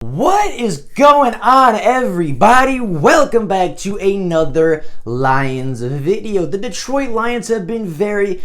What is going on, everybody? Welcome back to another Lions video. The Detroit Lions have been very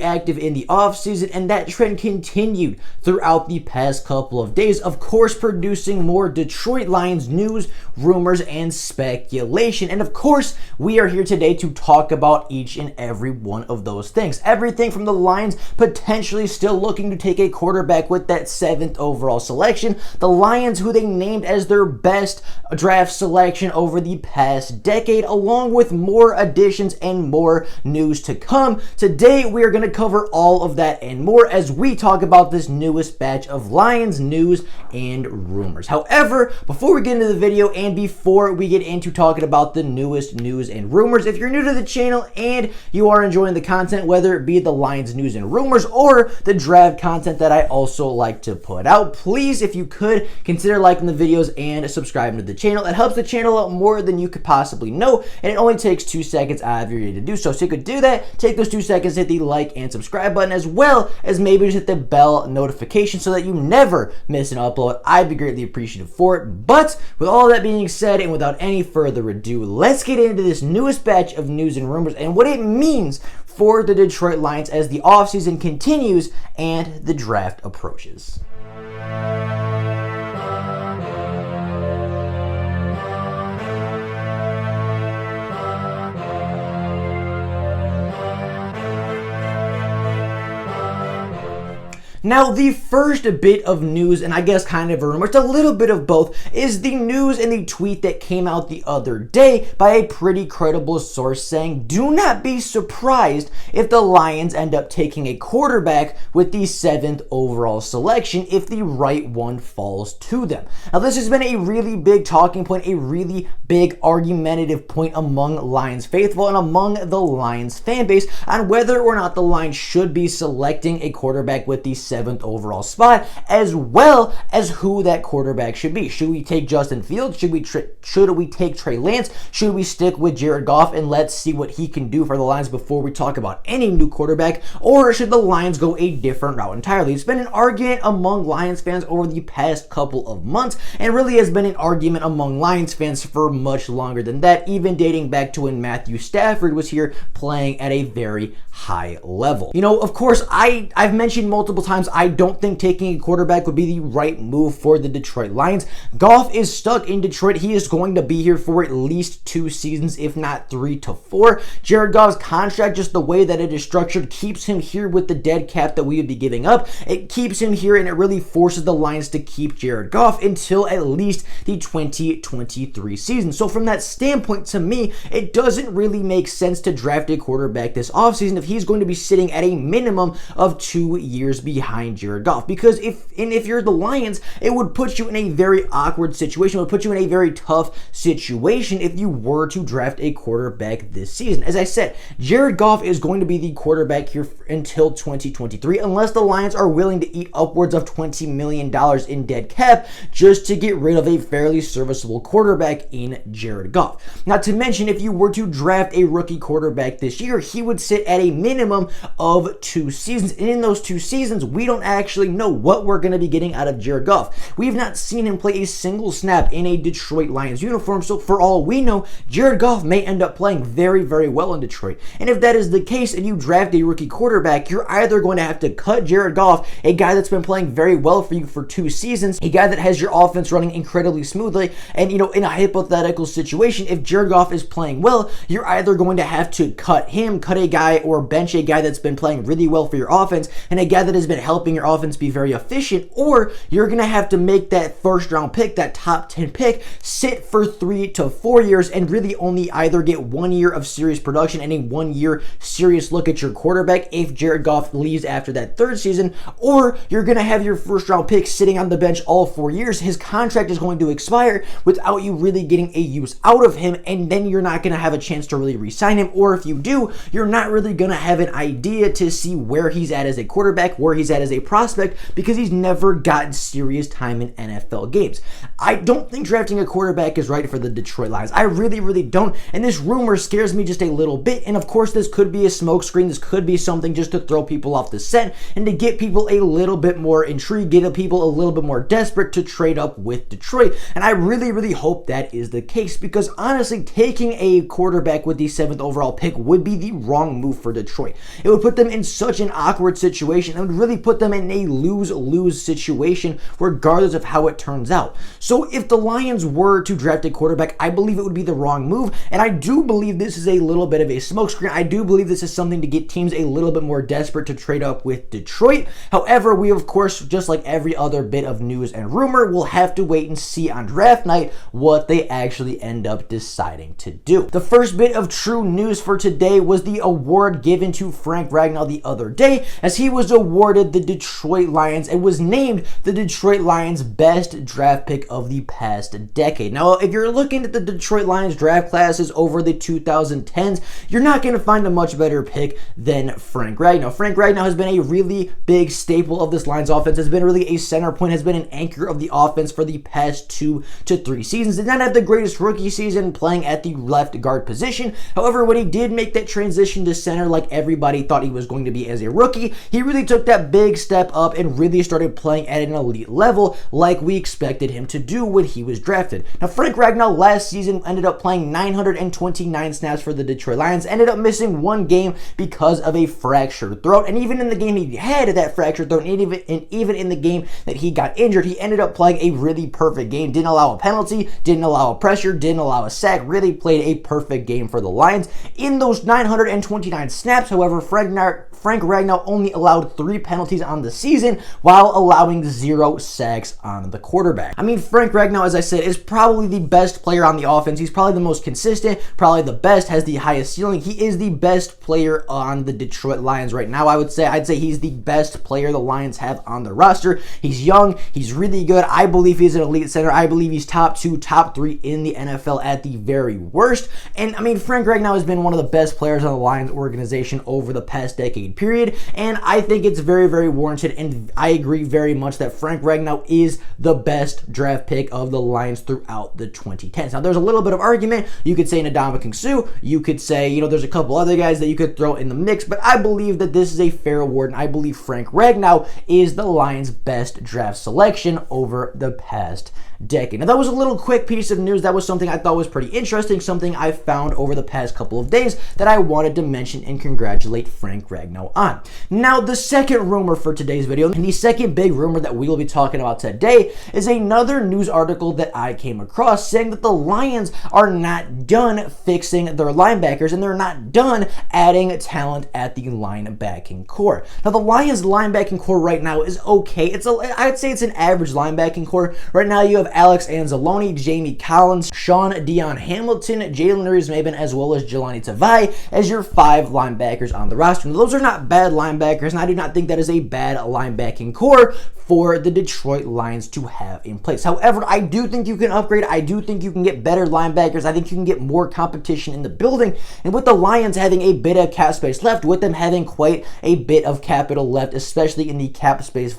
active in the offseason, and that trend continued throughout the past couple of days, of course producing more Detroit Lions news, rumors, and speculation. And of course, we are here today to talk about each and every one of those things. Everything from the Lions potentially still looking to take a quarterback with that 7th overall selection, the Lions who they named as their best draft selection over the past decade, along with more additions and more news to come. Today, we are going to cover all of that and more as we talk about this newest batch of Lions news and rumors. However, before we get into the video and before we get into talking about the newest news and rumors, if you're new to the channel and you are enjoying the content, whether it be the Lions news and rumors or the draft content that I also like to put out, please, if you could, consider liking the videos and subscribing to the channel. It helps the channel out more than you could possibly know, and it only takes 2 seconds out of your day to do so. So you could do that, take those 2 seconds, hit the like and subscribe button, as well as maybe just hit the bell notification so that you never miss an upload. I'd be greatly appreciative for it. But with all that being said, and without any further ado, let's get into this newest batch of news and rumors and what it means for the Detroit Lions as the offseason continues and the draft approaches. Now, the first bit of news, and I guess kind of a rumor, it's a little bit of both, is the news and the tweet that came out the other day by a pretty credible source saying, do not be surprised if the Lions end up taking a quarterback with the 7th overall selection if the right one falls to them. Now, this has been a really big talking point, a really big argumentative point among Lions faithful and among the Lions fan base on whether or not the Lions should be selecting a quarterback with the 7th overall spot, as well as who that quarterback should be. Should we take Justin Fields? Should we take Trey Lance? Should we stick with Jared Goff and let's see what he can do for the Lions before we talk about any new quarterback? Or should the Lions go a different route entirely? It's been an argument among Lions fans over the past couple of months, and really has been an argument among Lions fans for much longer than that, even dating back to when Matthew Stafford was here playing at a very high level. You know, of course, I've mentioned multiple times I don't think taking a quarterback would be the right move for the Detroit Lions. Goff is stuck in Detroit. He is going to be here for at least 2 seasons, if not 3 to 4. Jared Goff's contract, just the way that it is structured, keeps him here with the dead cap that we would be giving up. It keeps him here, and it really forces the Lions to keep Jared Goff until at least the 2023 season. So from that standpoint, to me, it doesn't really make sense to draft a quarterback this offseason if he's going to be sitting at a minimum of 2 years behind Jared Goff, because if you're the Lions, it would put you in a very awkward situation. It would put you in a very tough situation if you were to draft a quarterback this season. As I said, Jared Goff is going to be the quarterback here until 2023, unless the Lions are willing to eat upwards of $20 million in dead cap just to get rid of a fairly serviceable quarterback in Jared Goff. Not to mention, if you were to draft a rookie quarterback this year, he would sit at a minimum of 2 seasons, and in those 2 seasons, we don't actually know what we're going to be getting out of Jared Goff. We've not seen him play a single snap in a Detroit Lions uniform, so for all we know, Jared Goff may end up playing very well in Detroit. And if that is the case and you draft a rookie quarterback, you're either going to have to cut Jared Goff, a guy that's been playing very well for you for 2 seasons, a guy that has your offense running incredibly smoothly, and in a hypothetical situation, if Jared Goff is playing well, you're either going to have to cut him, cut a guy, or bench a guy that's been playing really well for your offense, and a guy that has been helping your offense be very efficient, or you're going to have to make that first round pick, that top 10 pick, sit for 3 to 4 years and really only either get 1 year of serious production and a 1 year serious look at your quarterback if Jared Goff leaves after that 3rd season, or you're going to have your first round pick sitting on the bench all 4 years. His contract is going to expire without you really getting a use out of him, and then you're not going to have a chance to really re-sign him, or if you do, you're not really going to have an idea to see where he's at as a quarterback, where he's at as a prospect because he's never gotten serious time in NFL games. I don't think drafting a quarterback is right for the Detroit Lions. I really, really don't. And this rumor scares me just a little bit. And of course, this could be a smokescreen. This could be something just to throw people off the scent and to get people a little bit more intrigued, get people a little bit more desperate to trade up with Detroit. And I really, really hope that is the case because honestly, taking a quarterback with the 7th overall pick would be the wrong move for Detroit. It would put them in such an awkward situation. It would really put them in a lose-lose situation regardless of how it turns out. So if the Lions were to draft a quarterback, I believe it would be the wrong move. And I do believe this is a little bit of a smokescreen. I do believe this is something to get teams a little bit more desperate to trade up with Detroit. However, we of course, just like every other bit of news and rumor, will have to wait and see on draft night what they actually end up deciding to do. The first bit of true news for today was the award given to Frank Ragnow the other day, as he was awarded the Detroit Lions and was named the Detroit Lions best draft pick of the past decade. Now, if you're looking at the Detroit Lions draft classes over the 2010s, you're not going to find a much better pick than Frank Ragnow. Frank Ragnow has been a really big staple of this Lions offense, has been really a center point, has been an anchor of the offense for the past 2 to 3 seasons. Did not have the greatest rookie season playing at the left guard position. However, when he did make that transition to center like everybody thought he was going to be as a rookie, he really took that big step up and really started playing at an elite level like we expected him to do when he was drafted. Now, Frank Ragnow last season ended up playing 929 snaps for the Detroit Lions, ended up missing 1 game because of a fractured throat, and even in the game he had that fractured throat, and even in the game that he got injured, he ended up playing a really perfect game. Didn't allow a penalty, didn't allow a pressure, didn't allow a sack, really played a perfect game for the Lions. In those 929 snaps, however, Frank Ragnow only allowed 3 penalties on the season while allowing 0 sacks on the quarterback. I mean, Frank Ragnow, as I said, is probably the best player on the offense. He's probably the most consistent, probably the best, has the highest ceiling. He is the best player on the Detroit Lions right now. I'd say he's the best player the Lions have on the roster. He's young, he's really good. I believe he's an elite center. I believe he's top 2, top 3 in the NFL at the very worst. And I mean, Frank Ragnow has been one of the best players on the Lions organization over the past decade period, and I think it's very, very warranted, and I agree very much that Frank Ragnow is the best draft pick of the Lions throughout the 2010s. Now, there's a little bit of argument. You could say Ndamukong Suh. You could say, there's a couple other guys that you could throw in the mix, but I believe that this is a fair award, and I believe Frank Ragnow is the Lions' best draft selection over the past decade. Now, that was a little quick piece of news. That was something I thought was pretty interesting, something I found over the past couple of days that I wanted to mention and congratulate Frank Ragnow on. Now, the second rumor for today's video, and the second big rumor that we will be talking about today, is another news article that I came across saying that the Lions are not done fixing their linebackers and they're not done adding talent at the linebacking core. Now, the Lions linebacking core right now is okay. I'd say it's an average linebacking core. Right now, you have Alex Anzalone, Jamie Collins, Sean Dion Hamilton, Jalen Reeves-Maybin, as well as Jelani Tavai as your 5 linebackers on the roster. Now, those are not bad linebackers, and I do not think that is a bad linebacking core for the Detroit Lions to have in place. However, I do think you can upgrade. I do think you can get better linebackers. I think you can get more competition in the building. And with the Lions having a bit of cap space left, with them having quite a bit of capital left, especially in the cap space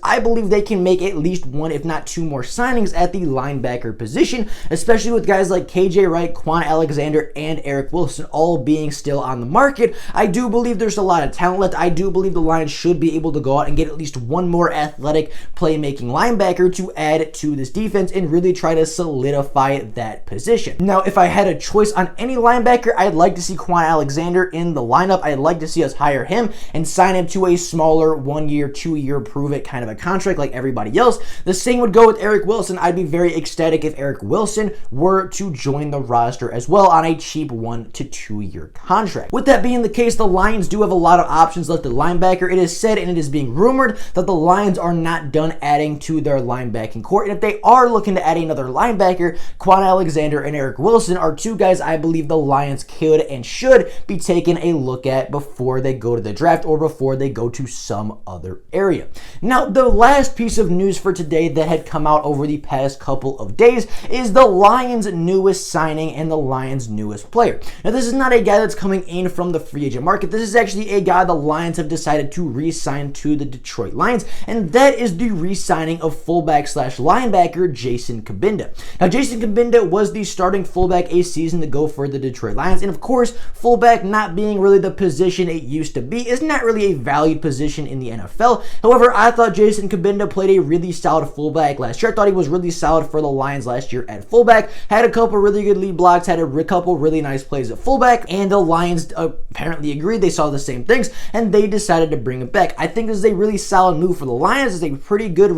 I believe they can make at least 1, if not 2 more signings at the linebacker position, especially with guys like KJ Wright, Quan Alexander, and Eric Wilson all being still on the market. I do believe there's a lot of talent left. I do believe the Lions should be able to go out and get at least 1 more athletic playmaking linebacker to add to this defense and really try to solidify that position. Now, if I had a choice on any linebacker, I'd like to see Quan Alexander in the lineup. I'd like to see us hire him and sign him to a smaller 1-year, 2-year prove-it kind of a contract like everybody else. The same would go with Eric Wilson. I'd be very ecstatic if Eric Wilson were to join the roster as well on a cheap 1 to 2-year contract. With that being the case, the Lions do have a lot of options left at linebacker. It is said and it is being rumored that the Lions are not done adding to their linebacking core, and if they are looking to add another linebacker, Quan Alexander and Eric Wilson are 2 guys I believe the Lions could and should be taking a look at before they go to the draft or before they go to some other area. Now, the last piece of news news for today that had come out over the past couple of days is the Lions' newest signing and the Lions' newest player. Now, this is not a guy that's coming in from the free agent market. This is actually a guy the Lions have decided to re-sign to the Detroit Lions, and that is the re-signing of fullback slash linebacker Jason Cabinda. Now, Jason Cabinda was the starting fullback a season ago for the Detroit Lions, and of course, fullback not being really the position it used to be is not really a valued position in the NFL. However, I thought Jason Cabinda played a really solid fullback last year. I thought he was really solid for the Lions last year at fullback, had a couple really good lead blocks, had a couple really nice plays at fullback, and the Lions apparently agreed. They saw the same things, and they decided to bring him back. I think this is a really solid move for the Lions. It's a pretty good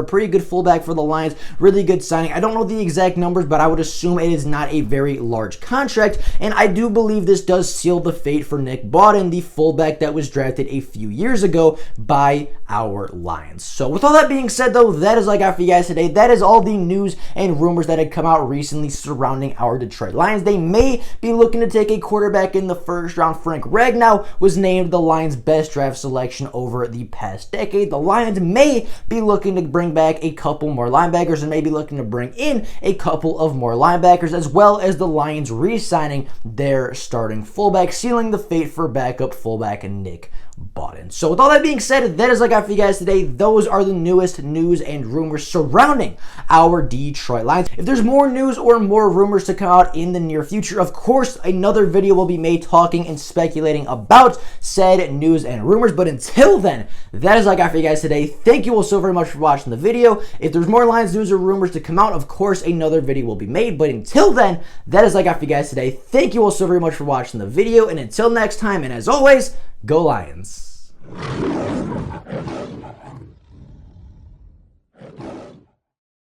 pretty good fullback for the Lions, really good signing. I don't know the exact numbers, but I would assume it is not a very large contract, and I do believe this does seal the fate for Nick Bawden, the fullback that was drafted a few years ago by our Lions. So with all that being said, though, that is all I got for you guys today. That is all the news and rumors that had come out recently surrounding our Detroit Lions. They may be looking to take a quarterback in the first round. Frank Ragnow was named the Lions' best draft selection over the past decade. The Lions may be looking to bring back a couple more linebackers and maybe looking to bring in a couple of more linebackers, as well as the Lions re-signing their starting fullback, sealing the fate for backup fullback Nick Bawden. So with all that being said, that is all I got for you guys today. Those are the newest news and rumors surrounding our Detroit Lions. If there's more news or more rumors to come out in the near future, of course, another video will be made talking and speculating about said news and rumors. But until then, that is all I got for you guys today. Thank you all so very much for watching the video. If there's more Lions news or rumors to come out, of course, another video will be made. But until then, that is all I got for you guys today. Thank you all so very much for watching the video. And until next time, and as always, go Lions.